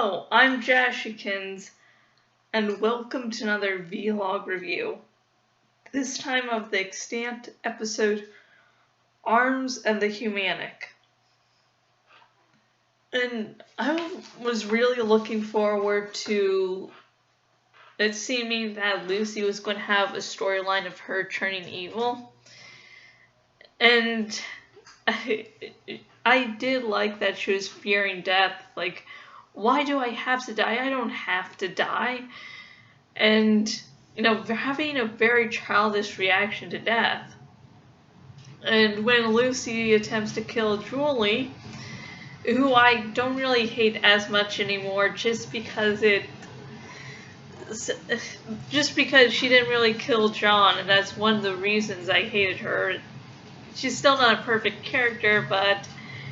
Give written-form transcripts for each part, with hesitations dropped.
Hello, I'm Jashikins, and welcome to another vlog review. This time of the Extant episode, Arms and the Humanich. And I was really looking forward to it seeming that Lucy was going to have a storyline of her turning evil. And I did like that she was fearing death. Like, why do I have to die? I don't have to die. And, having a very childish reaction to death. And when Lucy attempts to kill Julie, who I don't really hate as much anymore, just because she didn't really kill John, and that's one of the reasons I hated her. She's still not a perfect character, but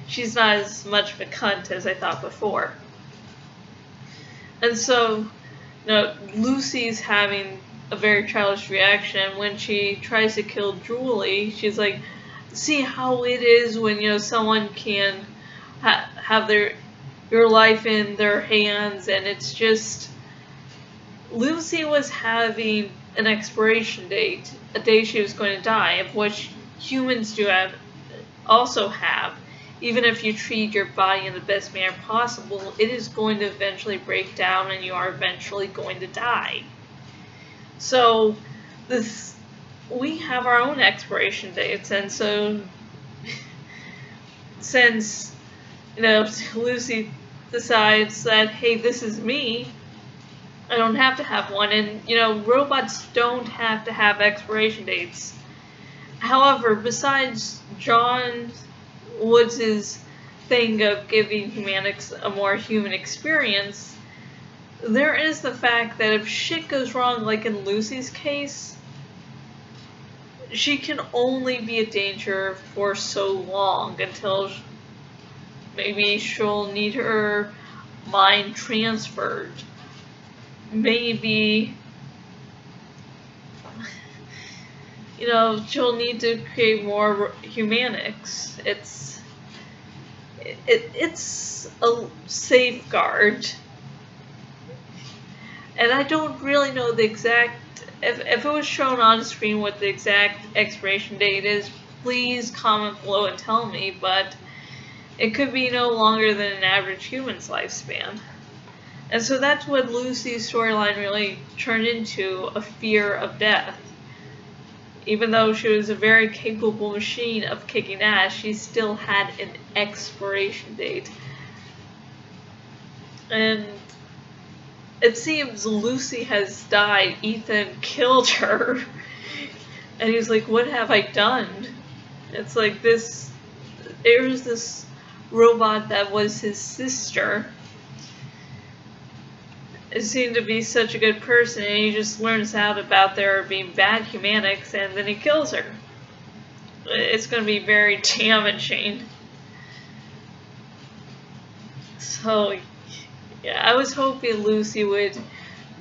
she's not as much of a cunt as I thought before. And so, Lucy's having a very childish reaction when she tries to kill Julie. She's like, see how it is when, someone can have your life in their hands, and it's just, Lucy was having an expiration date, a day she was going to die, of which humans also have. Even if you treat your body in the best manner possible, it is going to eventually break down and you are eventually going to die. So, we have our own expiration dates, and so, since, Lucy decides that, hey, this is me, I don't have to have one, and, robots don't have to have expiration dates. However, besides John Woods' thing of giving Humanich a more human experience, there is the fact that if shit goes wrong, like in Lucy's case, she can only be a danger for so long until maybe she'll need her mind transferred. Maybe she'll need to create more Humanichs. It's a safeguard. And I don't really know the exact, if it was shown on screen what the exact expiration date is, please comment below and tell me, but it could be no longer than an average human's lifespan. And so that's what Lucy's storyline really turned into, a fear of death. Even though she was a very capable machine of kicking ass, she still had an expiration date. And it seems Lucy has died. Ethan killed her. And he's like, what have I done? It's like there's this robot that was his sister. It seemed to be such a good person, and he just learns out about there being bad Humanichs, and then he kills her. It's going to be very damaging. So, yeah, I was hoping Lucy would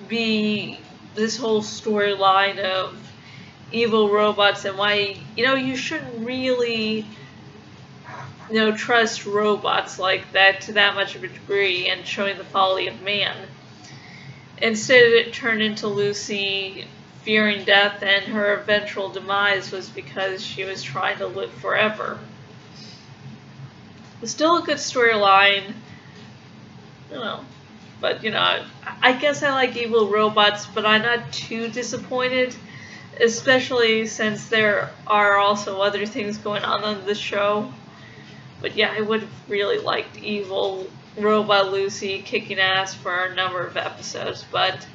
be this whole storyline of evil robots and why, you shouldn't really, trust robots like that to that much of a degree, and showing the folly of man. Instead, it turned into Lucy fearing death, and her eventual demise was because she was trying to live forever. It's still a good storyline, but, I guess I like evil robots, but I'm not too disappointed, especially since there are also other things going on the show. But yeah, I would have really liked evil Robot Lucy kicking ass for a number of episodes, but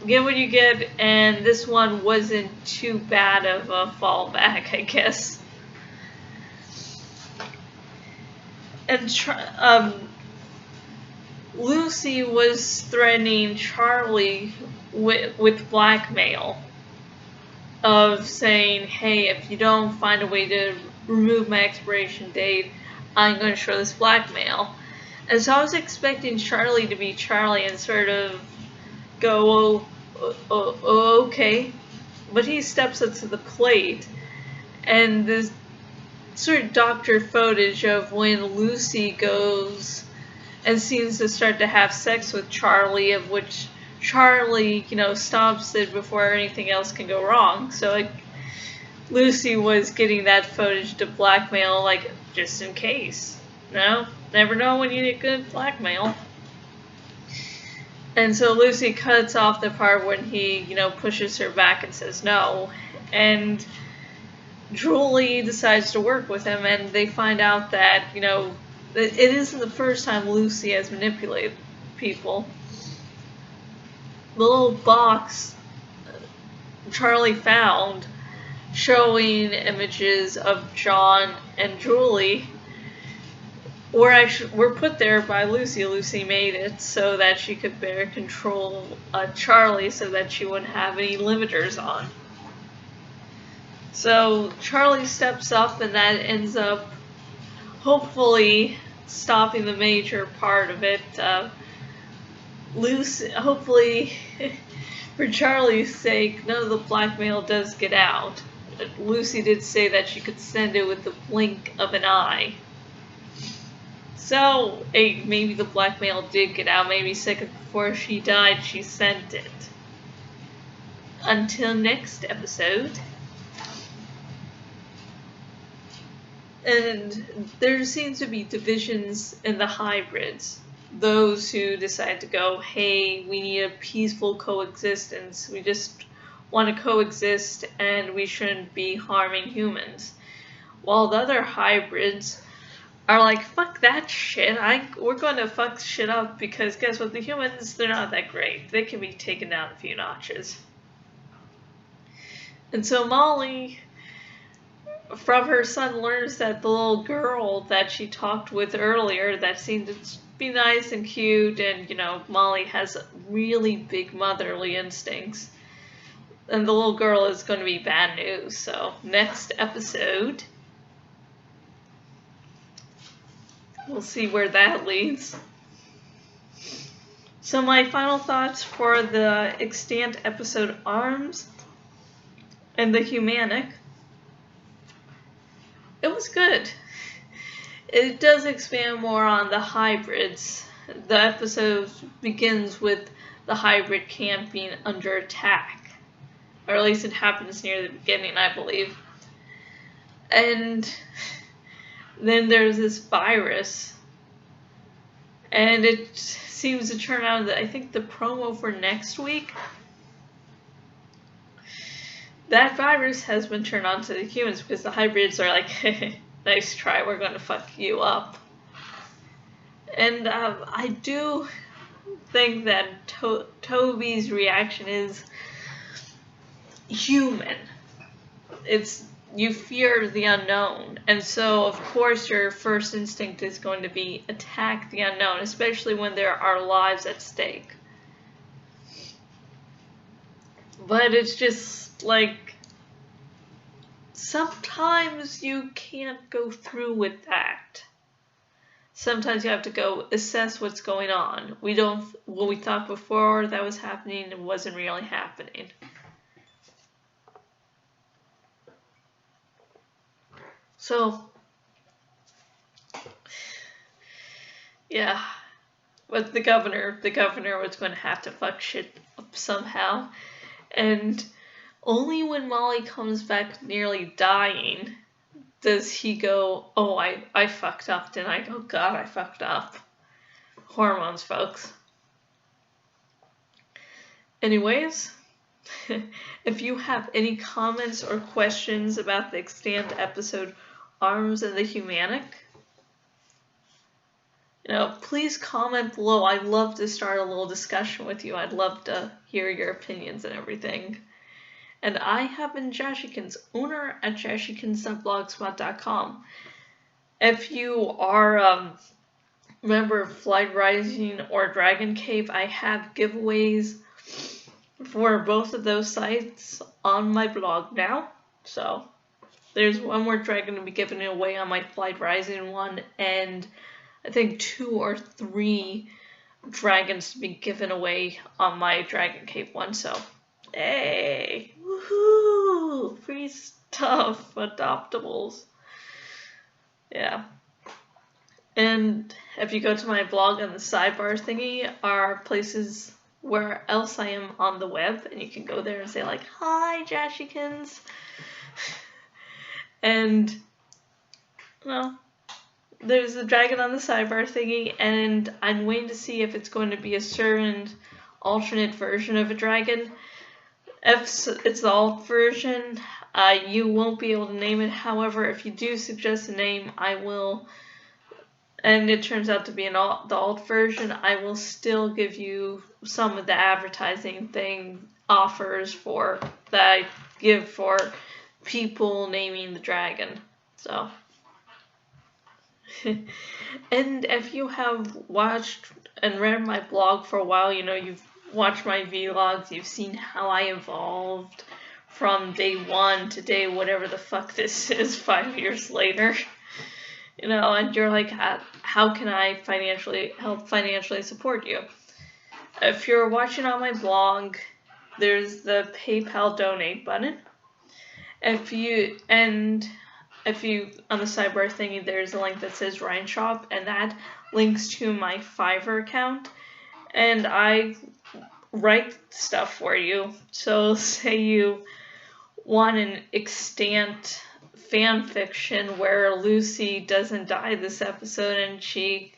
get what you get, and this one wasn't too bad of a fallback, I guess. And Lucy was threatening Charlie with blackmail, of saying, hey, if you don't find a way to remove my expiration date, I'm going to show this blackmail. And so I was expecting Charlie to be Charlie and sort of go, okay. But he steps up to the plate, and this sort of doctored footage of when Lucy goes and seems to start to have sex with Charlie, of which Charlie, stops it before anything else can go wrong. So, like, Lucy was getting that footage to blackmail, like, just in case. No, never know when you get good blackmail. And so Lucy cuts off the part when he, pushes her back and says no. And Julie decides to work with him, and they find out that, it isn't the first time Lucy has manipulated people. The little box Charlie found showing images of John and Julie were put there by Lucy. Lucy made it so that she could better control Charlie so that she wouldn't have any limiters on. So Charlie steps up, and that ends up hopefully stopping the major part of it. Lucy, hopefully, for Charlie's sake, none of the blackmail does get out. Lucy did say that she could send it with the blink of an eye. So, hey, maybe the blackmail did get out. Maybe seconds before she died, she sent it. Until next episode. And there seems to be divisions in the hybrids. Those who decide to go, hey, we need a peaceful coexistence. We just want to coexist and we shouldn't be harming humans. While the other hybrids are like, fuck that shit. We're going to fuck shit up because guess what? The humans, they're not that great. They can be taken down a few notches. And so Molly, from her son, learns that the little girl that she talked with earlier that seemed to be nice and cute, and, Molly has really big motherly instincts. And the little girl is going to be bad news. So, next episode, we'll see where that leads. So my final thoughts for the Extant episode Arms and the Humanich. It was good. It does expand more on the hybrids. The episode begins with the hybrid camp being under attack. Or at least it happens near the beginning, I believe. And then there's this virus. And it seems to turn out that I think the promo for next week, that virus has been turned on to the humans because the hybrids are like, nice try, we're going to fuck you up. And I do think that Toby's reaction is human. You fear the unknown, and so of course your first instinct is going to be attack the unknown, especially when there are lives at stake. But it's just like sometimes you can't go through with that. Sometimes you have to go assess what's going on. What we thought before that was happening, it wasn't really happening. So, yeah, but the governor was going to have to fuck shit up somehow, and only when Molly comes back nearly dying does he go, oh, I fucked up, didn't I? Oh god, I fucked up. Hormones, folks. Anyways, if you have any comments or questions about the Extant episode Arms and the Humanich, please comment below. I'd love to start a little discussion with you. I'd love to hear your opinions and everything. And I have been Jashikins, owner at jashikins.blogspot.com. If you are a member of Flight Rising or Dragon Cave, I have giveaways for both of those sites on my blog now. So there's one more dragon to be given away on my Flight Rising one, and I think 2 or 3 dragons to be given away on my Dragon Cave one. So, hey, woohoo, free stuff, adoptables. Yeah. And if you go to my blog on the sidebar thingy are places where else I am on the web, and you can go there and say like, hi Jashikins. And well, there's a dragon on the sidebar thingy, and I'm waiting to see if it's going to be a certain alternate version of a dragon. If it's the alt version, you won't be able to name it. However, if you do suggest a name, I will, and it turns out to be the alt version, I will still give you some of the advertising thing offers for that I give for people naming the dragon. So. And if you have watched and read my blog for a while, you know, you've watched my vlogs, you've seen how I evolved from day 1 to day whatever the fuck this is 5 years later. You know, and you're like, how can I help financially support you? If you're watching on my blog, there's the PayPal donate button. If you on the sidebar thingy, there's a link that says Ryan Shop, and that links to my Fiverr account, and I write stuff for you. So say you want an Extant fan fiction where Lucy doesn't die this episode and she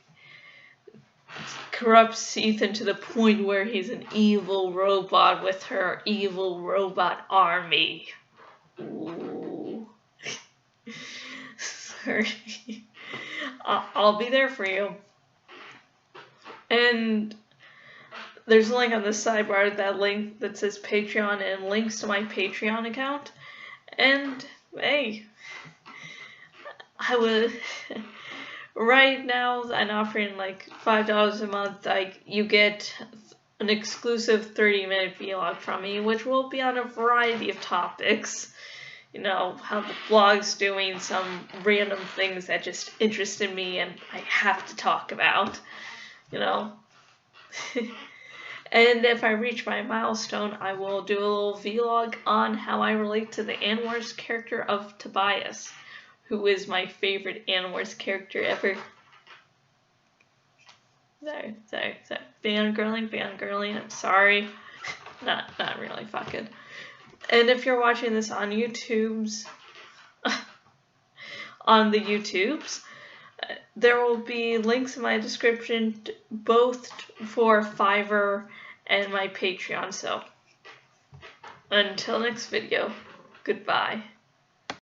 corrupts Ethan to the point where he's an evil robot with her evil robot army. Ooh. Sorry. I'll be there for you. And there's a link on the sidebar, that link that says Patreon, and links to my Patreon account. And hey, I would right now I'm offering like $5 a month. Like, you get an exclusive 30-minute vlog from me, which will be on a variety of topics. You know, how the blog's doing, some random things that just interested me and I have to talk about, you know. And if I reach my milestone, I will do a little vlog on how I relate to the Anwar's character of Tobias, who is my favorite Anwar's character ever. Sorry. Fangirling, I'm sorry. Not really, fucking. And if you're watching this on YouTube's, there will be links in my description, both for Fiverr and my Patreon. So, until next video, goodbye.